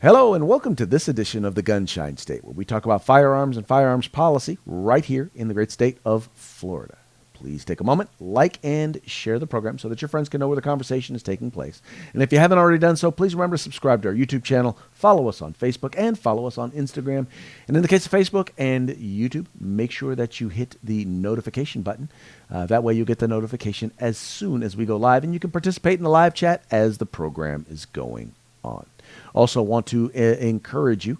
Hello and welcome to this edition of the Gunshine State, where we talk about firearms and firearms policy right here in the great state of Florida. Please take a moment, like and share the program so that your friends can know where the conversation is taking place. And if you haven't already done so, please remember to subscribe to our YouTube channel, follow us on Facebook, and follow us on Instagram. And in the case of Facebook and YouTube, make sure that you hit the notification button. That way you'll get the notification as soon as we go live, and you can participate in the live chat as the program is going on. Also want to encourage you,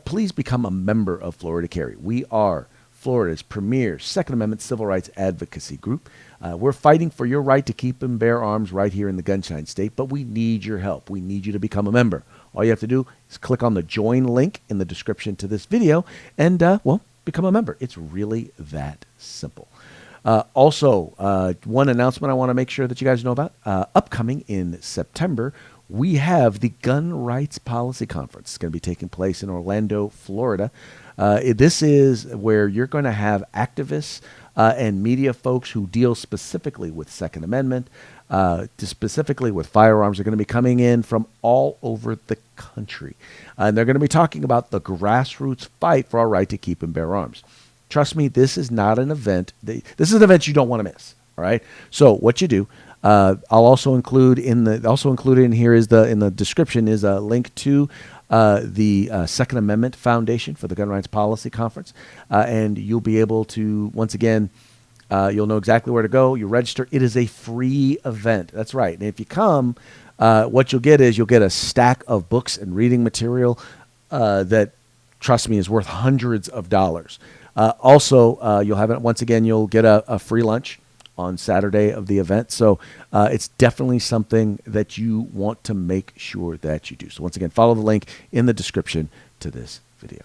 please become a member of Florida Carry. We are Florida's premier Second Amendment civil rights advocacy group. We're fighting for your right to keep and bear arms right here in the Gunshine State, but we need your help. We need you to become a member. All you have to do is click on the join link in the description to this video and, become a member. It's really that simple. Also, one announcement I want to make sure that you guys know about. Upcoming in September, we have the Gun Rights Policy Conference. It's going to be taking place in Orlando, Florida. This is where you're going to have activists and media folks who deal specifically with Second Amendment, specifically with firearms. Are going to be coming in from all over the country. And they're going to be talking about the grassroots fight for our right to keep and bear arms. Trust me, this is not an event. This is an event you don't want to miss. All right. So what you do, I'll also include included in here in the description is a link to the Second Amendment Foundation for the Gun Rights Policy Conference, and you'll be able to, once again, you'll know exactly where to go. You register. It is a free event. That's right. And if you come, what you'll get is you'll get a stack of books and reading material that, trust me, is worth hundreds of dollars. Also, you'll have it once again. You'll get a free lunch on Saturday of the event. So it's definitely something that you want to make sure that you do. So once again, follow the link in the description to this video.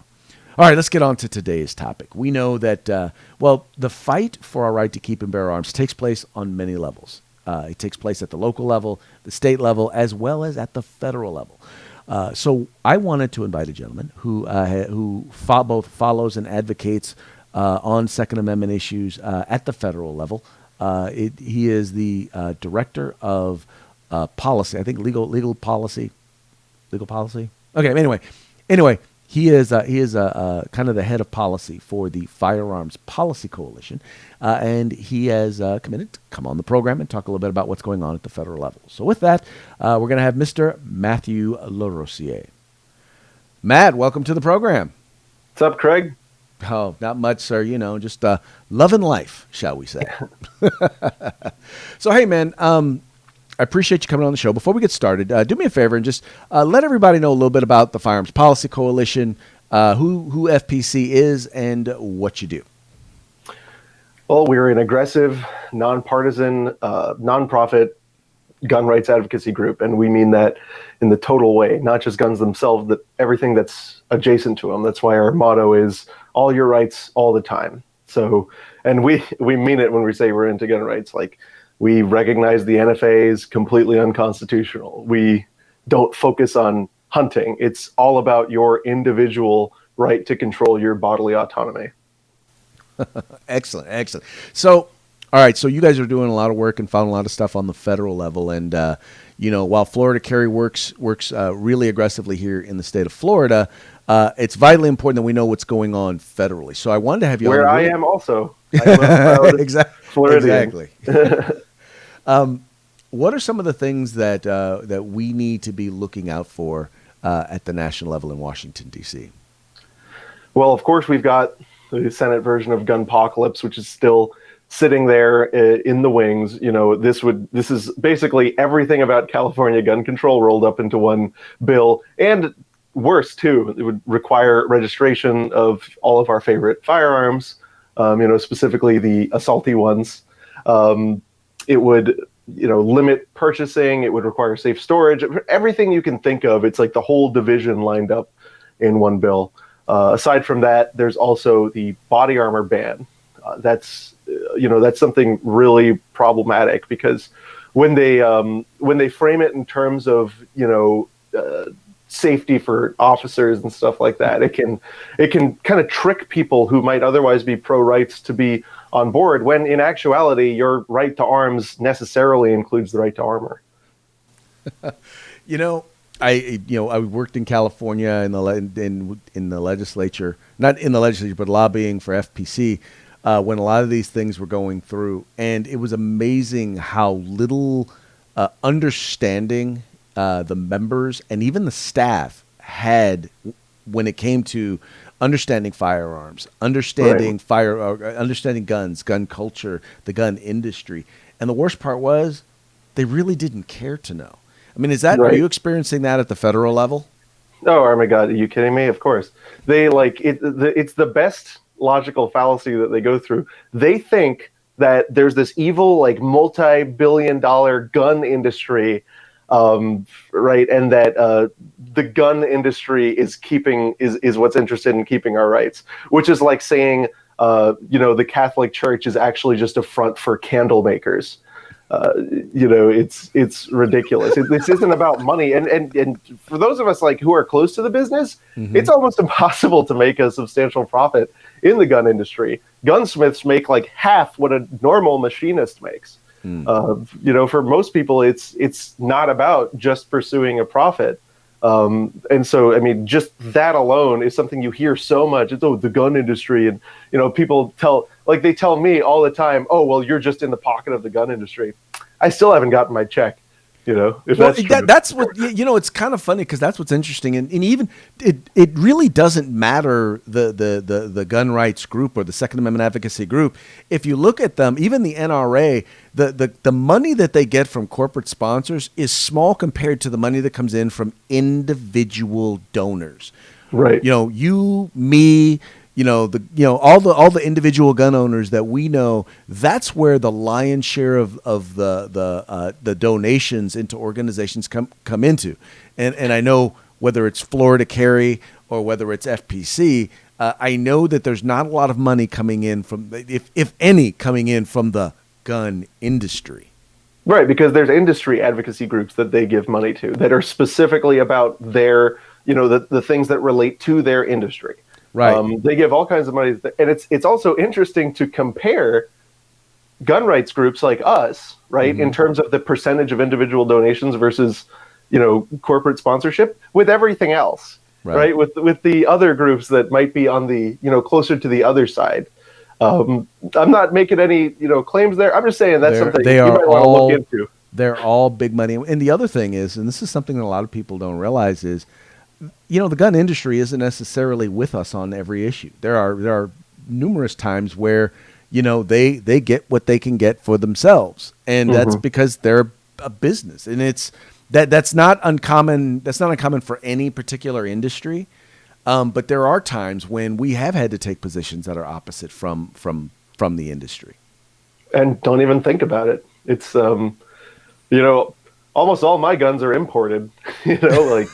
All right, let's get on to today's topic. We know that, the fight for our right to keep and bear arms takes place on many levels. It takes place at the local level, the state level, as well as at the federal level. So I wanted to invite a gentleman who both follows and advocates on Second Amendment issues at the federal level. He is the director of policy. I think legal policy. Okay. Anyway, he is kind of the head of policy for the Firearms Policy Coalition, and he has committed to come on the program and talk a little bit about what's going on at the federal level. So with that, we're going to have Mr. Matthew Larosiere. Matt, welcome to the program. What's up, Craig? Oh, not much, sir. Just loving life, shall we say. So, hey, man, I appreciate you coming on the show. Before we get started, do me a favor and just let everybody know a little bit about the Firearms Policy Coalition, who FPC is, and what you do. Well, we're an aggressive, nonpartisan, nonprofit gun rights advocacy group, and we mean that in the total way, not just guns themselves, but everything that's adjacent to them. That's why our motto is all your rights all the time. So, and we mean it when we say we're into gun rights. Like, we recognize the NFA is completely unconstitutional. We don't focus on hunting. It's all about your individual right to control your bodily autonomy. Excellent. So, all right, so you guys are doing a lot of work and found a lot of stuff on the federal level, and while Florida Carry works really aggressively here in the state of Florida, it's vitally important that we know what's going on federally. So I wanted to have you where on. I am also. Exactly. What are some of the things that we need to be looking out for at the national level in Washington, D.C.? Well, of course, we've got the Senate version of Gunpocalypse, which is still sitting there in the wings. This is basically everything about California gun control rolled up into one bill, and worse too, it would require registration of all of our favorite firearms, specifically the assaulty ones. It would, limit purchasing. It would require safe storage. Everything you can think of. It's like the whole division lined up in one bill. Aside from that, there's also the body armor ban. That's something really problematic, because when they frame it in terms of safety for officers and stuff like that, it can kind of trick people who might otherwise be pro rights to be on board, when in actuality your right to arms necessarily includes the right to armor. I worked in California in the legislature, not in the legislature, but lobbying for FPC when a lot of these things were going through, and it was amazing how little understanding the members and even the staff had when it came to understanding firearms, understanding understanding guns, gun culture, the gun industry, and the worst part was they really didn't care to know. I mean, are you experiencing that at the federal level? Oh my God, are you kidding me? Of course. They it's the best logical fallacy that they go through. They think that there's this evil, like, multi-billion-dollar gun industry, right? And that the gun industry is what's interested in keeping our rights, which is like saying, the Catholic Church is actually just a front for candle makers. It's ridiculous. This isn't about money, and for those of us like who are close to the business, it's almost impossible to make a substantial profit in the gun industry. Gunsmiths make like half what a normal machinist makes. For most people, it's not about just pursuing a profit. And so, I mean, just that alone is something you hear so much. It's, the gun industry. And, people they tell me all the time, oh, well, you're just in the pocket of the gun industry. I still haven't gotten my check, if that's true. That's what, it's kind of funny because that's what's interesting. And even it really doesn't matter the gun rights group or the Second Amendment advocacy group. If you look at them, even the NRA, the money that they get from corporate sponsors is small compared to the money that comes in from individual donors. Right. You, me, all the individual gun owners that we know. That's where the lion's share of the donations into organizations come into, and I know whether it's Florida Carry or whether it's FPC, I know that there's not a lot of money coming in from, if any, coming in from the gun industry. Right, because there's industry advocacy groups that they give money to that are specifically about their, the things that relate to their industry. Right. They give all kinds of money. And it's also interesting to compare gun rights groups like us, right, in terms of the percentage of individual donations versus, corporate sponsorship with everything else, right? With the other groups that might be on the, closer to the other side. I'm not making any, claims there. I'm just saying that's something you might want to look into. They're all big money. And the other thing is, and this is something that a lot of people don't realize, is the gun industry isn't necessarily with us on every issue. There are numerous times where, they get what they can get for themselves. And that's because they're a business. And that's not uncommon. That's not uncommon for any particular industry. But there are times when we have had to take positions that are opposite from the industry. And don't even think about it. It's, almost all my guns are imported, I'm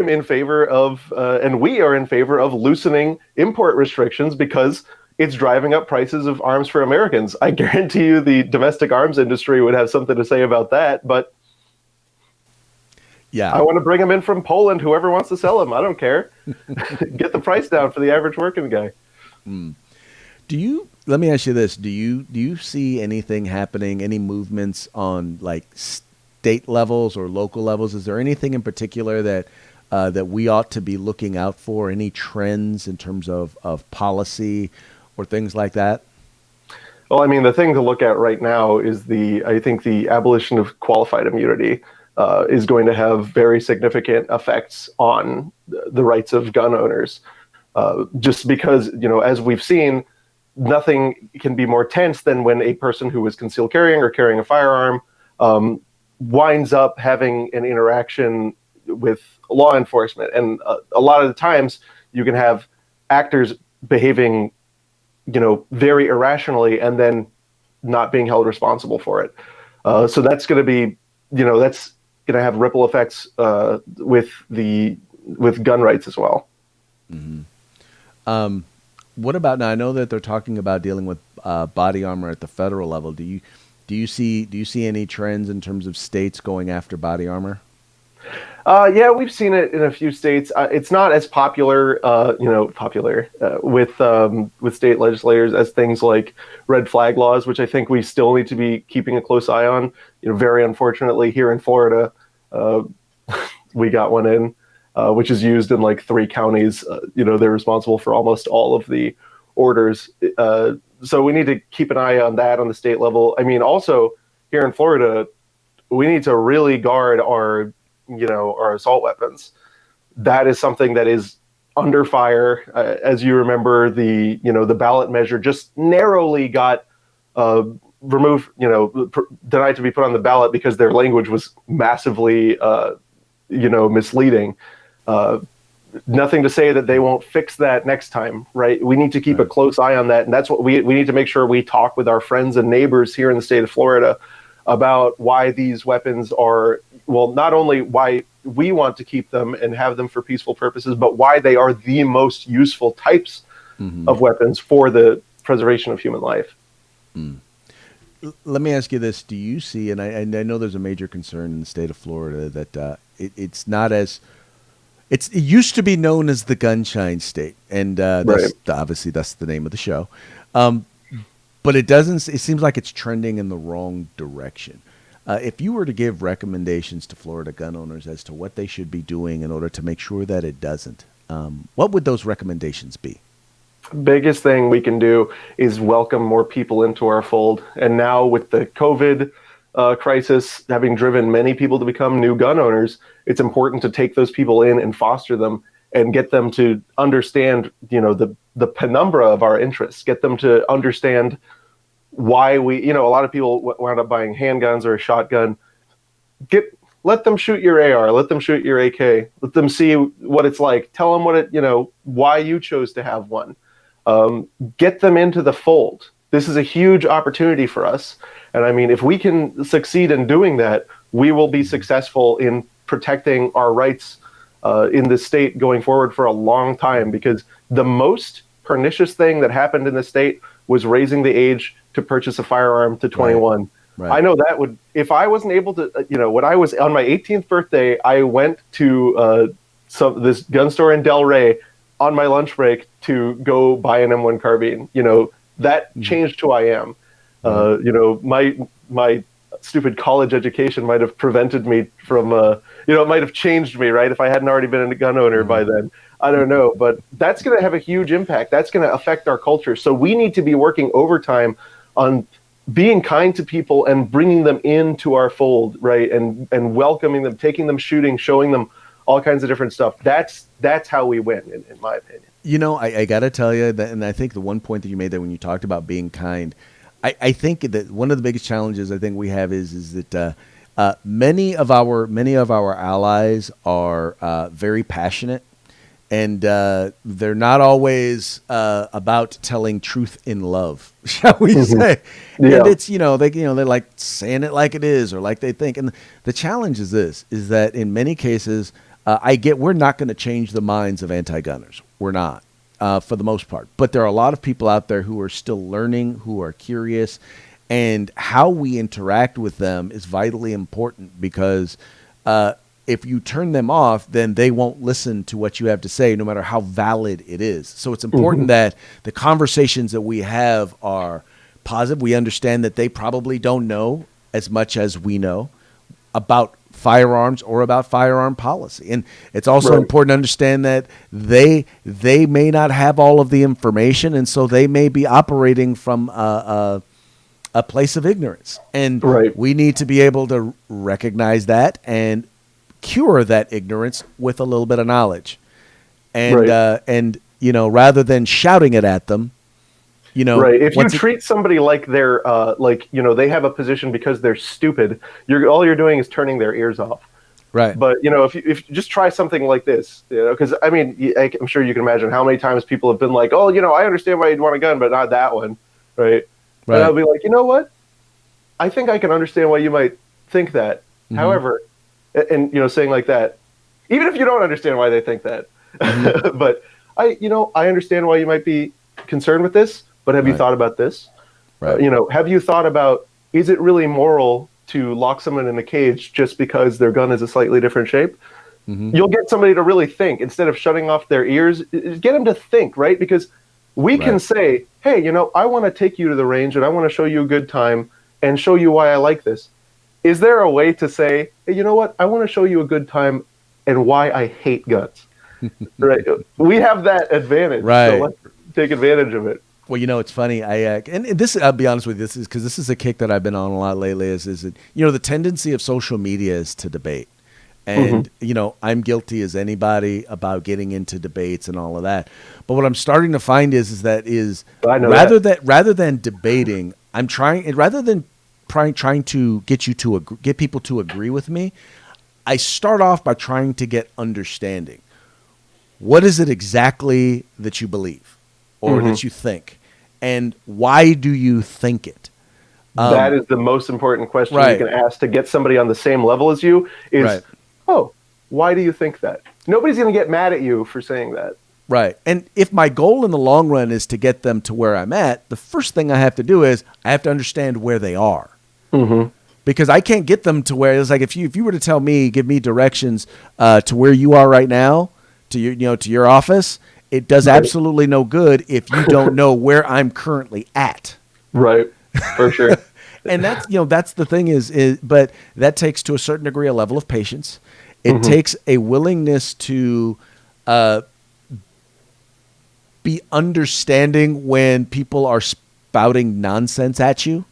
in favor of, and we are in favor of loosening import restrictions because it's driving up prices of arms for Americans. I guarantee you the domestic arms industry would have something to say about that, but yeah, I want to bring them in from Poland, whoever wants to sell them. I don't care. Get the price down for the average working guy. Let me ask you this. Do you see anything happening, any movements on like state levels or local levels? Is there anything in particular that we ought to be looking out for? Any trends in terms of policy or things like that? Well, I mean, the thing to look at right now is I think the abolition of qualified immunity is going to have very significant effects on the rights of gun owners. Just because, as we've seen, nothing can be more tense than when a person who is concealed carrying or carrying a firearm winds up having an interaction with law enforcement. And a lot of the times you can have actors behaving, very irrationally and then not being held responsible for it. So that's going to be, that's going to have ripple effects with gun rights as well. Mm-hmm. What about now? I know that they're talking about dealing with body armor at the federal level. Do you see any trends in terms of states going after body armor? Yeah, we've seen it in a few states. It's not as popular, with state legislators as things like red flag laws, which I think we still need to be keeping a close eye on. Very unfortunately, here in Florida, Uh, we got one in, which is used in like 3 counties. They're responsible for almost all of the orders. So we need to keep an eye on that on the state level. I mean, also here in Florida, we need to really guard our assault weapons. That is something that is under fire. As you remember, the ballot measure just narrowly got removed, denied to be put on the ballot because their language was massively, misleading. Nothing to say that they won't fix that next time, right? We need to keep a close eye on that. And that's what we need to make sure we talk with our friends and neighbors here in the state of Florida about why these weapons are, well, not only why we want to keep them and have them for peaceful purposes, but why they are the most useful types of weapons for the preservation of human life. Let me ask you this. Do you see, and I know there's a major concern in the state of Florida that it's not as, it used to be known as the Gunshine State, and obviously that's the name of the show. But it seems like it's trending in the wrong direction. If you were to give recommendations to Florida gun owners as to what they should be doing in order to make sure that it doesn't, what would those recommendations be? Biggest thing we can do is welcome more people into our fold. And now with the COVID crisis having driven many people to become new gun owners, it's important to take those people in and foster them and get them to understand, the penumbra of our interests, get them to understand why we, a lot of people wound up buying handguns or a shotgun. Let them shoot your AR, let them shoot your AK, let them see what it's like. Tell them why you chose to have one. Get them into the fold. This is a huge opportunity for us. And I mean, if we can succeed in doing that, we will be successful in protecting our rights in this state going forward for a long time, because the most pernicious thing that happened in the state was raising the age to purchase a firearm to 21. Right. I know that would, if I wasn't able to, when I was on my 18th birthday, I went to this gun store in Delray on my lunch break to go buy an M1 carbine. That changed who I am. My stupid college education might have prevented me from, it might have changed me, right? If I hadn't already been a gun owner by then. I don't know, but that's going to have a huge impact. That's going to affect our culture. So we need to be working overtime on being kind to people and bringing them into our fold, right? And welcoming them, taking them shooting, showing them all kinds of different stuff. That's how we win, in my opinion. I got to tell you that, and I think the one point that you made there when you talked about being kind, I think that one of the biggest challenges I think we have is that many of our allies are very passionate. And they're not always about telling truth in love, shall we say? Yeah. And it's they're like saying it like it is or like they think. And the challenge is this: is that in many cases, we're not going to change the minds of anti-gunners. We're not, for the most part. But there are a lot of people out there who are still learning, who are curious, and how we interact with them is vitally important because. If you turn them off, then they won't listen to what you have to say, no matter how valid it is. So it's important that the conversations that we have are positive. We understand that they probably don't know as much as we know about firearms or about firearm policy. And it's also important to understand that they may not have all of the information, and so they may be operating from a place of ignorance. And we need to be able to recognize that and cure that ignorance with a little bit of knowledge, and rather than shouting it at them, if you treat somebody like they're they have a position because they're stupid, all you're doing is turning their ears off. Right. But if you just try something like this, because I mean, I'm sure you can imagine how many times people have been like, oh, I understand why you'd want a gun, but not that one, right? And I'll be like, you know what? I think I can understand why you might think that. However. And saying like that, even if you don't understand why they think that, but I understand why you might be concerned with this. But have you thought about this? Right. Have you thought about, is it really moral to lock someone in a cage just because their gun is a slightly different shape? You'll get somebody to really think instead of shutting off their ears. Get them to think, right? Because we can say, hey, I want to take you to the range and I want to show you a good time and show you why I like this. Is there a way to say, hey, you know what? I want to show you a good time and why I hate guns. Right? We have that advantage, Right. so let's take advantage of it. Well, it's funny. And this, I'll be honest with you, this is a kick that I've been on a lot lately. Is that the tendency of social media is to debate, and I'm guilty as anybody about getting into debates and all of that. But what I'm starting to find is rather than debating, I'm trying rather than trying to get people to agree with me. I start off by trying to get understanding. What is it exactly that you believe or that you think? And why do you think it? That is the most important question right. you can ask to get somebody on the same level as you is, right. Oh, why do you think that? Nobody's going to get mad at you for saying that. Right. And if my goal in the long run is to get them to where I'm at, the first thing I have to do is I have to understand where they are. Mm-hmm. Because I can't get them to where it's like if you were to tell me, give me directions to where you are right now, to your office, it does absolutely no good if you don't know where I'm currently at. Right. For sure. And that's the thing but that takes to a certain degree a level of patience. It takes a willingness to be understanding when people are spouting nonsense at you.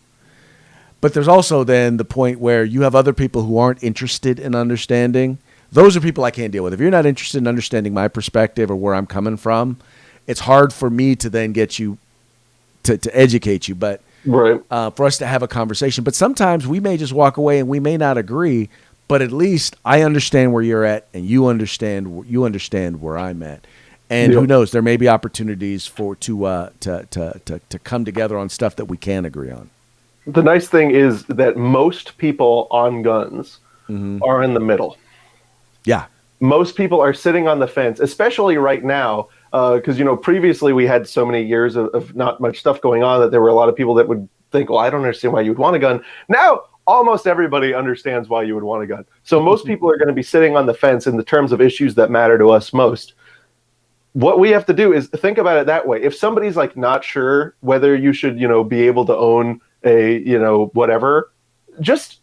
But there's also then the point where you have other people who aren't interested in understanding. Those are people I can't deal with. If you're not interested in understanding my perspective or where I'm coming from, it's hard for me to then get you to educate you. But right. For us to have a conversation. But sometimes we may just walk away and we may not agree, but at least I understand where you're at and you understand where I'm at. And who knows, there may be opportunities to come together on stuff that we can agree on. The nice thing is that most people on guns are in the middle. Yeah. Most people are sitting on the fence, especially right now, because, previously we had so many years of not much stuff going on that there were a lot of people that would think, well, I don't understand why you would want a gun. Now, almost everybody understands why you would want a gun. So most people are going to be sitting on the fence in the terms of issues that matter to us most. What we have to do is think about it that way. If somebody's like not sure whether you should, be able to own a, whatever, just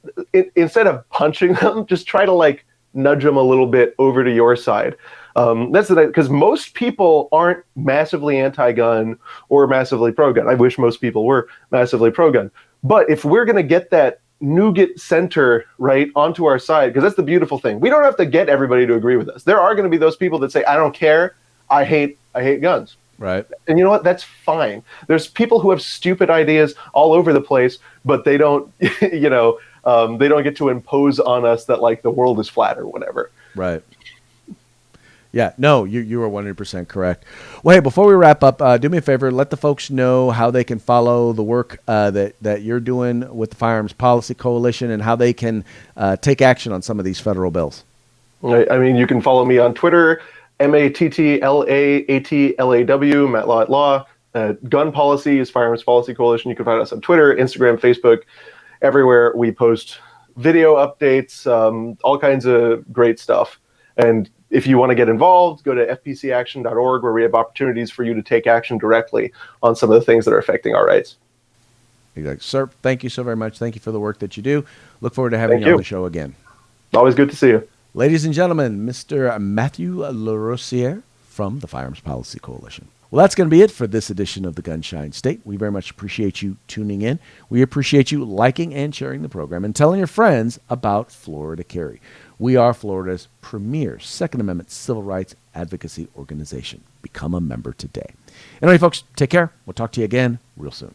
instead of punching them, just try to nudge them a little bit over to your side. That's because most people aren't massively anti-gun or massively pro-gun. I wish most people were massively pro-gun. But if we're going to get that nougat center right onto our side, because that's the beautiful thing. We don't have to get everybody to agree with us. There are going to be those people that say, I don't care. I hate guns. Right. And you know what? That's fine. There's people who have stupid ideas all over the place, but they don't, they don't get to impose on us that the world is flat or whatever. Right. Yeah, no, you are 100% correct. Well, hey, before we wrap up, do me a favor, let the folks know how they can follow the work that you're doing with the Firearms Policy Coalition and how they can take action on some of these federal bills. I mean, you can follow me on Twitter, MATTLAATLAW, Matt Law at Law. Gun Policy is Firearms Policy Coalition. You can find us on Twitter, Instagram, Facebook, everywhere. We post video updates, all kinds of great stuff. And if you want to get involved, go to fpcaction.org, where we have opportunities for you to take action directly on some of the things that are affecting our rights. Exactly. Sir, thank you so very much. Thank you for the work that you do. Look forward to having you on the show again. Always good to see you. Ladies and gentlemen, Mr. Matthew Larosiere from the Firearms Policy Coalition. Well, that's going to be it for this edition of the Gunshine State. We very much appreciate you tuning in. We appreciate you liking and sharing the program and telling your friends about Florida Carry. We are Florida's premier Second Amendment civil rights advocacy organization. Become a member today. Anyway, folks, take care. We'll talk to you again real soon.